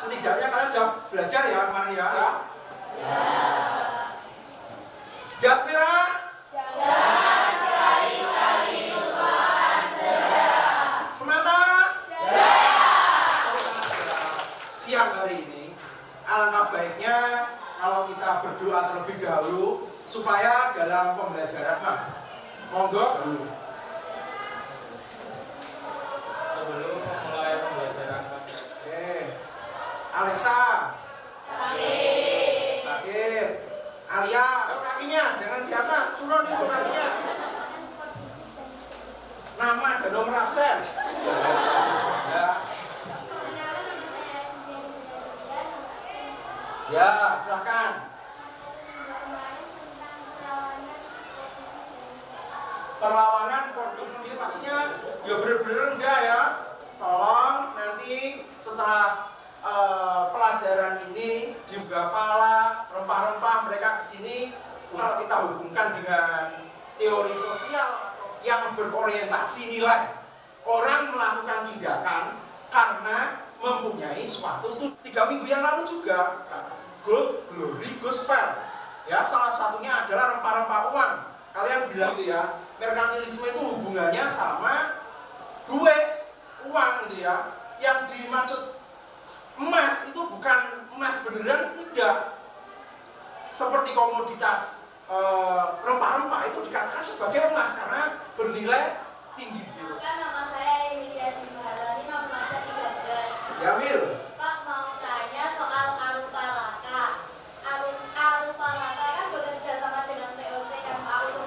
Setidaknya kalian sudah belajar ya kemarin ya. Ya. Jasmira? Jangan sekali-kali lupakan sejarah. Semata? Jaya. Siang hari ini, alangkah baiknya kalau kita berdoa terlebih dahulu supaya dalam pembelajaran, monggo. Sebelum memulai pembelajaran, Alexa. Sakit. Sakit. Alia, kakinya jangan di atas, turun itu kakinya. Nama dan nomor absen. Ya. Ya, silakan. Perlawanan produktivitasnya ya benar-benar rendah ya. Tolong nanti setelah pelajaran ini juga pala rempah-rempah mereka kesini, kalau kita hubungkan dengan teori sosial yang berorientasi nilai, orang melakukan tindakan karena mempunyai suatu. Itu 3 minggu yang lalu juga Gold, Glory, Gospel ya, salah satunya adalah rempah-rempah uang. Kalian bilang gitu ya, merkantilisme itu hubungannya sama duit, uang gitu ya. Yang dimaksud emas itu bukan emas beneran, tidak. Seperti komoditas rempah-rempah itu dikatakan sebagai emas karena bernilai tinggi. Kan nama saya Emilia Dimara, ini nomor saya 13. Ya, Mil. Pak mau tanya soal Alupalaka. Alupalaka kan bekerja sama dengan VOC kan Pak untuk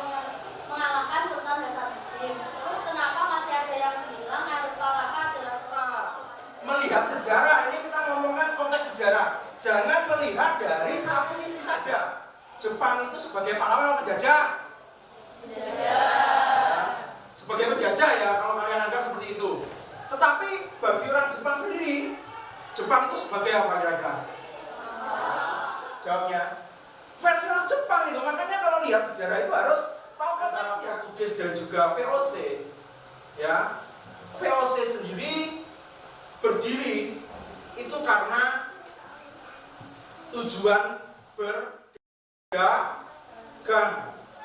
mengalahkan Sultan Hasanuddin. Terus kenapa masih ada yang bilang Alupalaka adalah Sultan? Melihat sejarah, ini kita ngomongkan konteks sejarah. Jangan melihat dari satu sisi saja. Jepang itu sebagai pahlawan atau penjajah? Penjajah. Sebagai penjajah ya, kalau kalian anggap seperti itu. Tetapi bagi orang Jepang sendiri, Jepang itu sebagai apa kira-kira? Jawabnya versi orang Jepang itu. Makanya kalau lihat sejarah itu harus tahu konteksnya. Portugis dan juga VOC ya. VOC sendiri berdiri itu karena tujuan berdagang,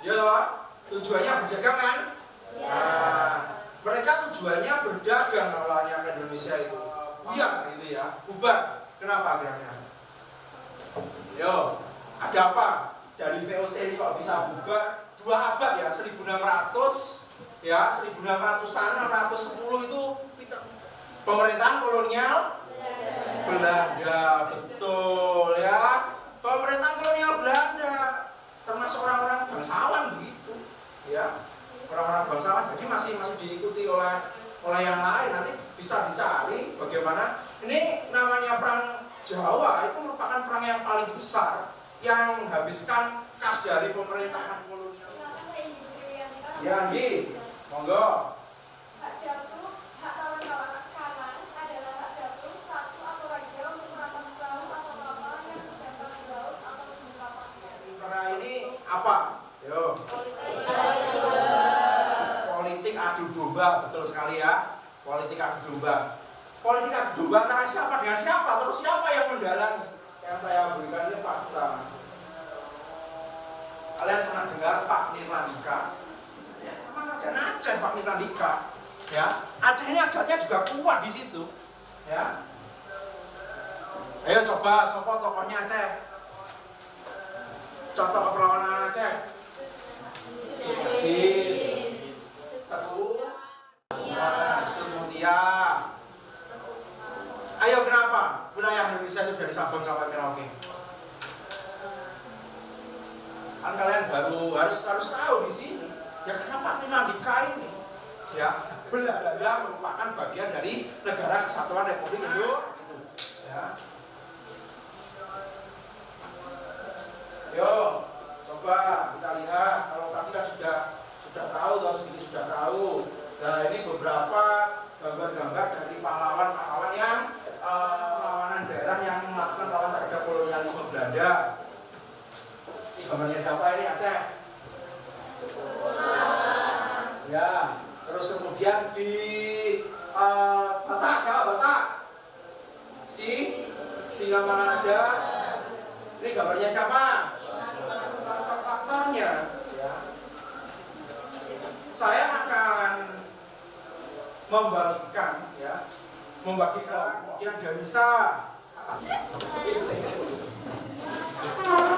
ya, tujuannya berdagang kan? Ya. Nah, mereka tujuannya berdagang awalnya ke Indonesia itu, buyar gitu ya, bubar. Kenapa kira-kira? Yo, ada apa? Dari VOC ini kok bisa bubar? 2 abad ya, 1600 ya, 1600-an, 610 itu pemerintahan kolonial Belanda, betul ya. Pemerintahan kolonial Belanda termasuk orang-orang bangsawan begitu, ya. Orang-orang bangsawan, jadi masih diikuti oleh yang lain. Nanti bisa dicari bagaimana. Ini namanya perang Jawa, itu merupakan perang yang paling besar yang menghabiskan kas dari pemerintahan kolonial. Ya, Nggih. Monggo. Ini apa? Yo. Politik adu domba, betul sekali ya. Politik adu domba. Politik adu domba antara siapa dengan siapa? Terus siapa yang mendalangi? Yang saya berikan ini fakta. Kalian pernah dengar Pak Nirlandika? Ya, sama Raja Aceh Pak Nirlandika. Ya, Aceh ini adatnya juga kuat di situ. Ya. Ayo coba, siapa tokohnya Aceh? Contoh perlawanan Aceh. Jumudin, Teguh, Mutia. Ayo kenapa wilayah Indonesia itu dari Sabang sampai Merauke? Kan kalian baru harus tahu di sini. Ya kenapa Nirlandika ini? Ya, Belanda merupakan bagian dari Negara Kesatuan Republik Indonesia. Gitu. Ya. Yo, coba kita lihat. Kalau tadi kan sudah tahu, atau sedikit sudah tahu. Nah, ini beberapa gambar-gambar dari pahlawan-pahlawan yang perlawanan daerah yang melakukan perlawanan terhadap kolonialisme Belanda. Ini gambarnya siapa ini? Aceh. Ya, terus kemudian di Batak, siapa Batak? Bismillah mana aja. Ini gambarnya siapa? Faktornya. Ya. Saya akan membagikan yang Danisa.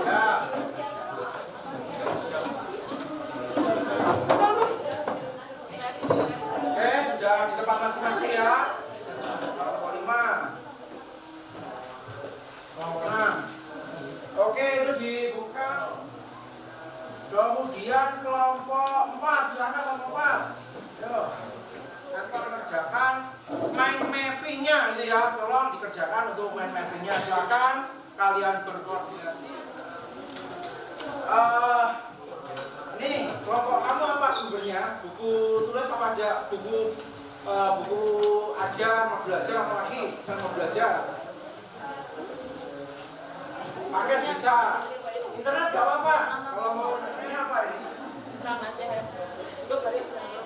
Ya. Sudah di tempat masing-masing ya. Kelompok 5. Kelompok 6. Oke, itu dibuka. Kemudian kelompok 4, silakan kelompok 4. Yo. Nanti kerjakan mind mappingnya gitu ya. Tolong dikerjakan untuk mind mappingnya. Silakan kalian berkoordinasi. Nih, kelompok kamu apa sumbernya? Buku tulis apa aja? Buku ajar, mau belajar apa lagi? Mau belajar. Paket bisa. Internet gak apa-apa. Kalau mau ini apa ini?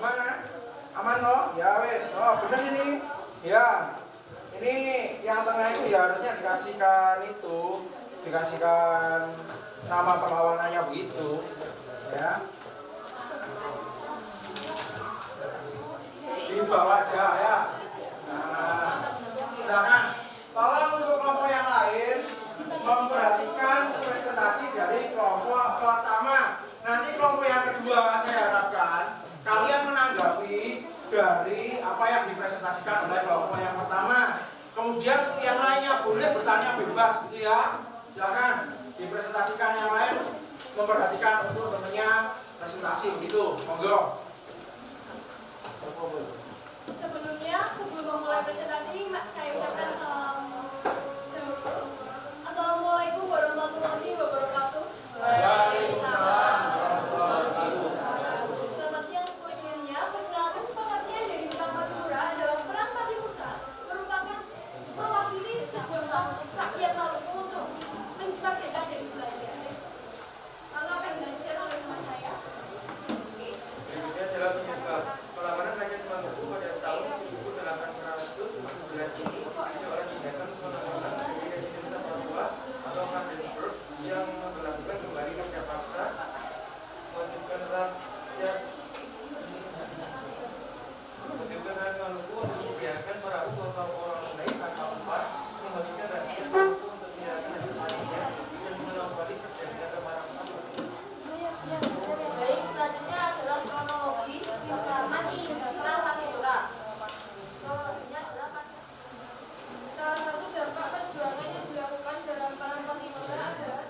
Mana? Aman toh? Ya wes. Oh bener ini. Ya. Ini yang tengah itu ya harusnya dikasihkan nama perlawanannya begitu. Ya. Di bawah aja ya. Nah, misalkan tolong untuk kelompok yang lain memperhatikan presentasi dari kelompok pertama. Nanti kelompok yang kedua saya harapkan kalian menanggapi dari apa yang dipresentasikan oleh kelompok yang pertama. Kemudian untuk yang lainnya boleh bertanya bebas gitu ya. Silakan dipresentasikan yang lain, memperhatikan untuk temennya presentasi begitu. Monggo. Sebelum memulai presentasi, saya ucapkan Assalamualaikum warahmatullahi wabarakatuh. Waalaikumsalam warahmatullahi wabarakatuh. Selamat siang semuanya. Perkenalkan, pengertian dari Perang Patimura adalah Perang Patimura merupakan mewakili sebuah rakyat Maluku untuk merdeka dari Belanda. Lalu akan dilanjutkan oleh teman saya. Indonesia adalah penyebab perlawanan rakyat Maluku pada tahun 1811 ini seorang tindakan semena-mena dari Residen Papua atau Vandenberg yang melakukan kembali kerja paksa mewajibkan rakyat Maluku untuk membiarkan para orang tunai tanpa upah, menghabiskan rakyat Maluku untuk menyerahkan hasil panennya dan mengawali perjanjian kemarahan. Baik, selanjutnya adalah kronologi pengalaman Perang Patimura. Kronologinya adalah salah satu dampak perjuangan yang dilakukan dalam Perang Patimura adalah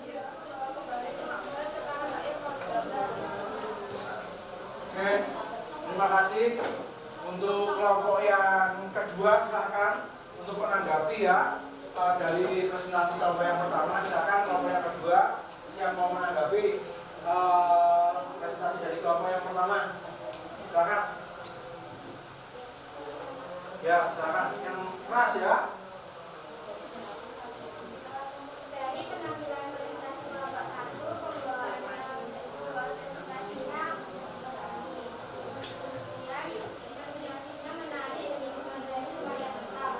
kembali kemakmuran ke tanah air Belanda. Oke, terima kasih. Untuk kelompok yang kedua silakan untuk menanggapi ya dari presentasi kelompok yang pertama. Silakan kelompok yang kedua yang mau menanggapi presentasi dari kelompok yang pertama. Silakan. Ya, silakan yang keras ya. Dari penampilan presentasi kelompok 1, pembawaan presentasinya presentasinya menarik dari lumayan tetap.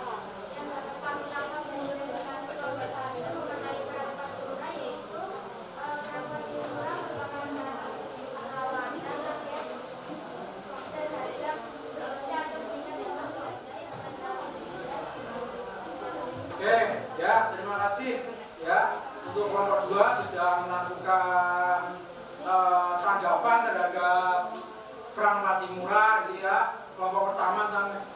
Yang dapat kami tangkap dari presentasi kelompok 1 mengenai Perang Patimura yaitu Perang Patimura merupakan salah satu pahlawan dan rakyat terhadap siapa sehingga tidak saja yang terdapat di Oke, ya terima kasih ya untuk kelompok 2 sudah melakukan tanggapan terhadap Perang Patimura gitu ya. Kelompok pertama tentang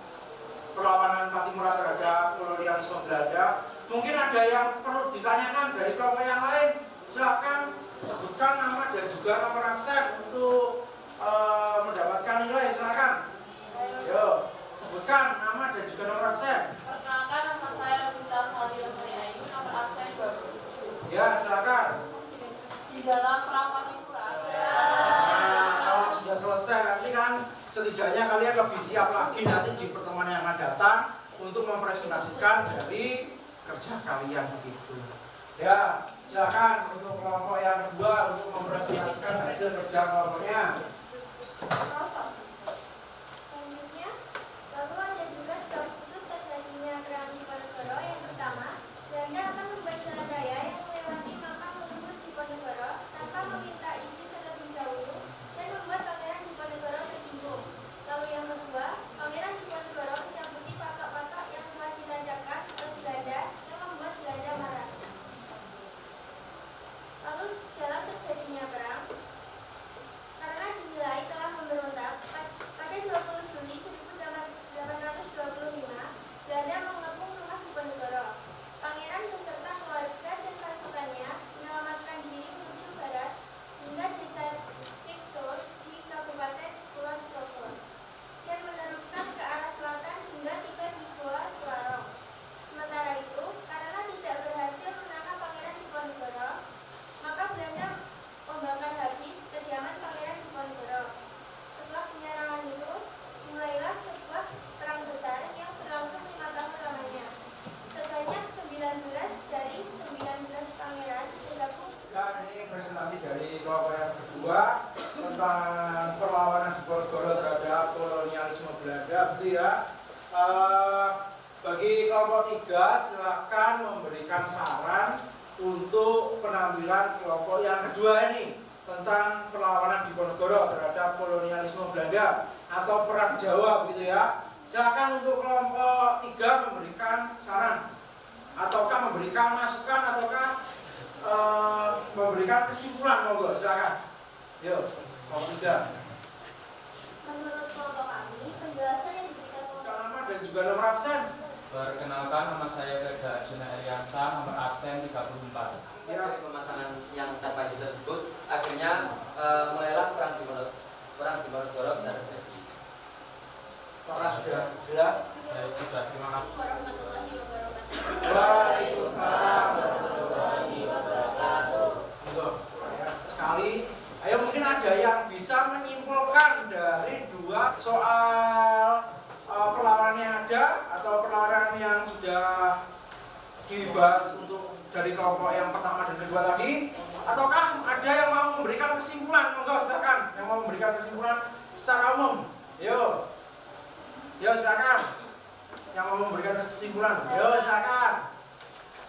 perlawanan Patimura terhadap kolonialisme Belanda. Mungkin ada yang perlu ditanyakan dari kelompok yang lain. Silakan sebutkan nama dan juga nomor absen untuk mendapatkan nilai. Silakan. Yo, sebutkan nama dan juga nomor absen. Perkenalkan, nama saya Rosita Saldi Ayu, nomor absen 27. Ya, silakan. Di dalam Perang Patimura. Nah, kalau sudah selesai nanti kan setidaknya kalian lebih siap lagi nanti di pertemuan yang akan datang untuk mempresentasikan dari kerja kalian begitu. Ya, silakan untuk kelompok yang kedua untuk mempresentasikan hasil kerja kelompoknya. Selanjutnya, lalu ada juga staf khusus terjadinya Perang Diponegoro yang pertama. Belanda akan akan memberikan saran untuk penampilan kelompok yang kedua ini tentang perlawanan Diponegoro terhadap kolonialisme Belanda atau Perang Jawa begitu ya. Silakan untuk kelompok 3 memberikan saran ataukah memberikan masukan ataukah memberikan kesimpulan, monggo silakan. Yuk, kelompok 3. Menurut kelompok kami, penjelasan yang diberikan Nama dan juga nomor absen. Perkenalkan, nama saya Reza Arjuna Eliansa, nomor absen 34. Ya. Dari pemasangan yang tanpa izin tersebut, akhirnya mulailah perang Diponegoro bisa terjadi. Apakah sudah jelas? Saya sudah, terima kasih. warahmatullahi wabarakatuh. Waalaikumsalam warahmatullahi wabarakatuh. Untuk sekali, ayo mungkin ada yang bisa menyimpulkan dari 2 soal perlawanan yang ada atau perlawanan yang sudah dibahas untuk dari kelompok yang pertama dan kedua tadi, ataukah ada yang mau memberikan kesimpulan? Monggo silakan yang mau memberikan kesimpulan secara umum. Yuk, silakan yang mau memberikan kesimpulan. Silakan.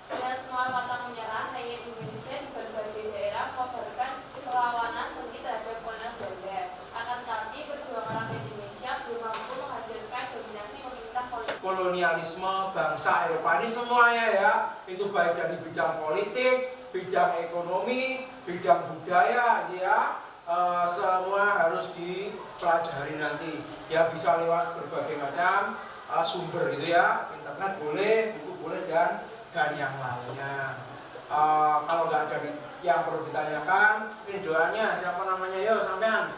Dan semua pantang menyerah, rakyat Indonesia di berbagai daerah memperlukan perlawanan sengit terhadap kolonial Belanda. Akan tetapi perjuangan rakyat Indonesia belum mampu menghadirkan dominasi pemerintah kolonialisme bangsa Eropa ini semuanya ya, itu baik dari bidang politik, bidang ekonomi, bidang budaya ya, semua harus dipelajari nanti ya, bisa lewat berbagai macam sumber gitu ya, internet boleh, buku boleh dan yang lainnya. Kalau nggak ada yang perlu ditanyakan, ini doanya siapa namanya, sampean,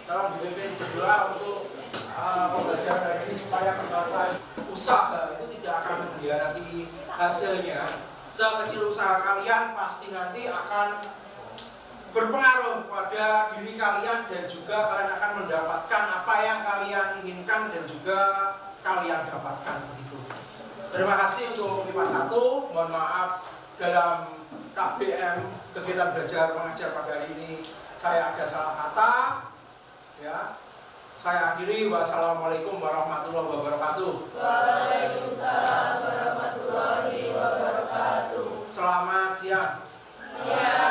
tolong dipimpin berdoa untuk pembelajaran dari ini supaya kembali usaha itu tidak akan mengkhianati hasilnya. Sekecil usaha kalian pasti nanti akan berpengaruh pada diri kalian dan juga kalian akan mendapatkan apa yang kalian inginkan dan juga kalian dapatkan begitu. Terima kasih untuk MIPA 1. Mohon maaf dalam KBM kegiatan belajar mengajar pada hari ini saya ada salah kata ya. Saya akhiri, wassalamualaikum warahmatullahi wabarakatuh. Waalaikumsalam warahmatullahi wabarakatuh. Selamat siang. Siang.